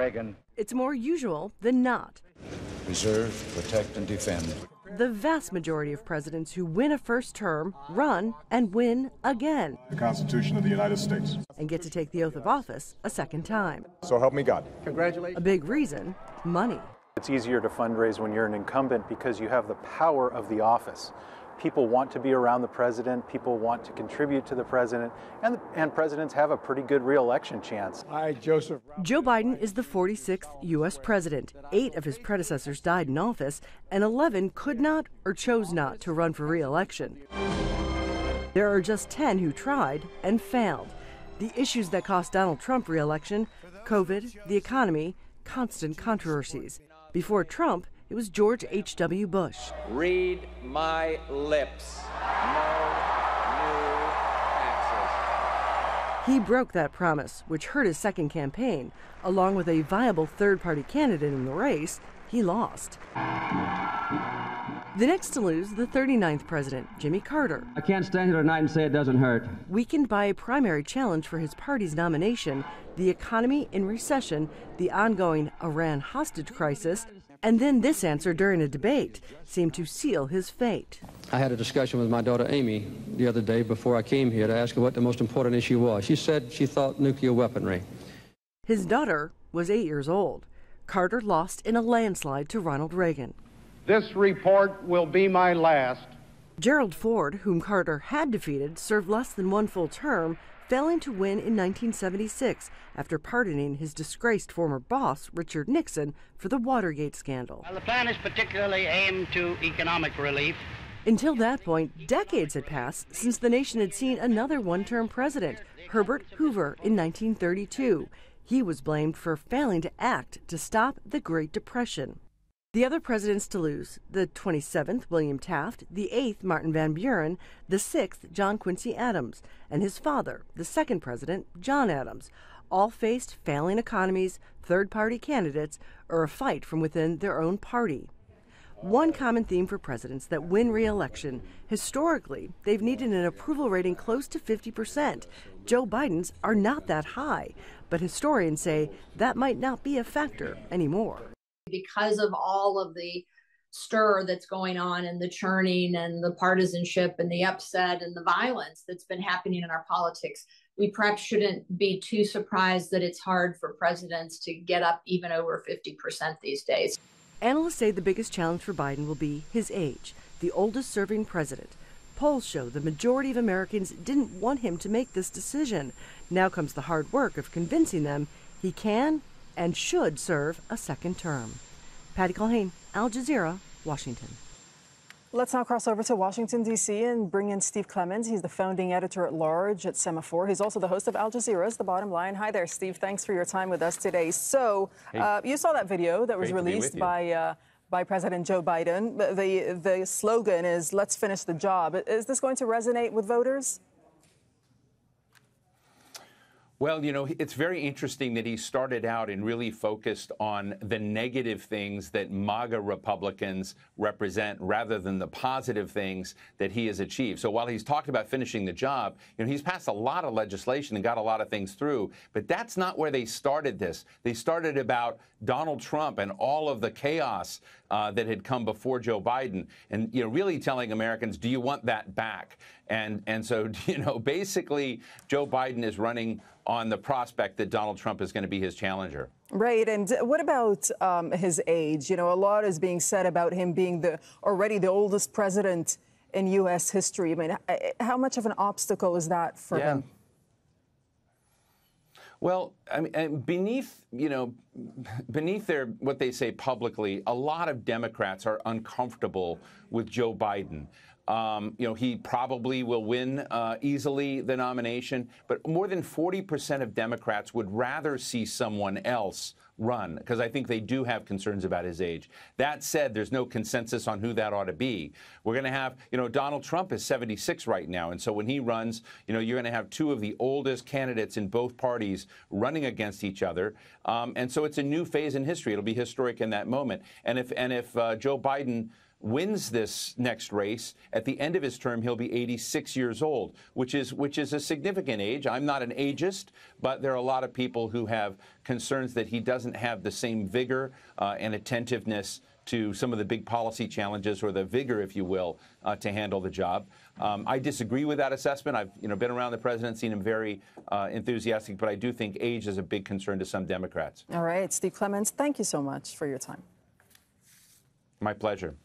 Reagan. It's more usual than not. Preserve, protect, and defend. The vast majority of presidents who win a first term run and win again. The Constitution of the United States. And get to take the oath of office a second time. So help me God. Congratulations. A big reason, money. It's easier to fundraise when you're an incumbent because you have the power of the office. People want to be around the president, people want to contribute to the president, and presidents have a pretty good re-election chance. Joe Biden is the 46th U.S. president. 8 of his predecessors died in office, and 11 could not or chose not to run for re-election. There are just 10 who tried and failed. The issues that cost Donald Trump re-election: COVID, the economy, constant controversies. Before Trump, it was George H.W. Bush. Read my lips. No new taxes. He broke that promise, which hurt his second campaign. Along with a viable third-party candidate in the race, he lost. The next to lose, the 39th president, Jimmy Carter. I can't stand here tonight and say it doesn't hurt. Weakened by a primary challenge for his party's nomination, the economy in recession, the ongoing Iran hostage crisis, and then this answer during a debate seemed to seal his fate. I had a discussion with my daughter Amy the other day before I came here to ask her what the most important issue was. She said she thought nuclear weaponry. His daughter was 8 years old. Carter lost in a landslide to Ronald Reagan. This report will be my last. Gerald Ford, whom Carter had defeated, served less than one full term, failing to win in 1976 after pardoning his disgraced former boss, Richard Nixon, for the Watergate scandal. Well, the plan is particularly aimed to economic relief. Until that point, decades had passed since the nation had seen another one-term president, Herbert Hoover, in 1932. He was blamed for failing to act to stop the Great Depression. The other presidents to lose: the 27th, William Taft; the 8th, Martin Van Buren; the 6th, John Quincy Adams; and his father, the second president, John Adams. All faced failing economies, third-party candidates, or a fight from within their own party. One common theme for presidents that win re-election: historically, they've needed an approval rating close to 50%. Joe Biden's are not that high, but historians say that might not be a factor anymore. Because of all of the stir that's going on and the churning and the partisanship and the upset and the violence that's been happening in our politics, we perhaps shouldn't be too surprised that it's hard for presidents to get up even over 50% these days. Analysts say the biggest challenge for Biden will be his age, the oldest serving president. Polls show the majority of Americans didn't want him to make this decision. Now comes the hard work of convincing them he can and should serve a second term. Patty Culhane, Al Jazeera, Washington. Let's now cross over to Washington, D.C. and bring in Steve Clemons. He's the founding editor-at-large at SEMAFOR. He's also the host of Al Jazeera's The Bottom Line. Hi there, Steve. Thanks for your time with us today. So you saw that video that was released by President Joe Biden. The slogan is, "Let's finish the job." Is this going to resonate with voters? Well, you know, it's very interesting that he started out and really focused on the negative things that MAGA Republicans represent rather than the positive things that he has achieved. So while he's talked about finishing the job, you know, he's passed a lot of legislation and got a lot of things through, but that's not where they started this. They started about Donald Trump and all of the chaos that had come before Joe Biden, and, you know, really telling Americans, do you want that back? And so, you know, basically, Joe Biden is running on the prospect that Donald Trump is going to be his challenger. Right. And what about his age? You know, a lot is being said about him being already the oldest president in U.S. history. I mean, how much of an obstacle is that for him? Well, I mean, beneath their, what they say publicly, a lot of Democrats are uncomfortable with Joe Biden. You know, he probably will win easily the nomination, but more than 40% of Democrats would rather see someone else run, because I think they do have concerns about his age. That said, there's no consensus on who that ought to be. We're going to have, you know, Donald Trump is 76 right now, and so when he runs, you know, you're going to have two of the oldest candidates in both parties running against each other, and so it's a new phase in history. It'll be historic in that moment. And if Joe Biden wins this next race, at the end of his term, he'll be 86 years old, which is a significant age. I'm not an ageist, but there are a lot of people who have concerns that he doesn't have the same vigor and attentiveness to some of the big policy challenges, or the vigor, if you will, to handle the job. I disagree with that assessment. I've been around the president, seen him very enthusiastic, but I do think age is a big concern to some Democrats. All right, Steve Clemons, thank you so much for your time. My pleasure.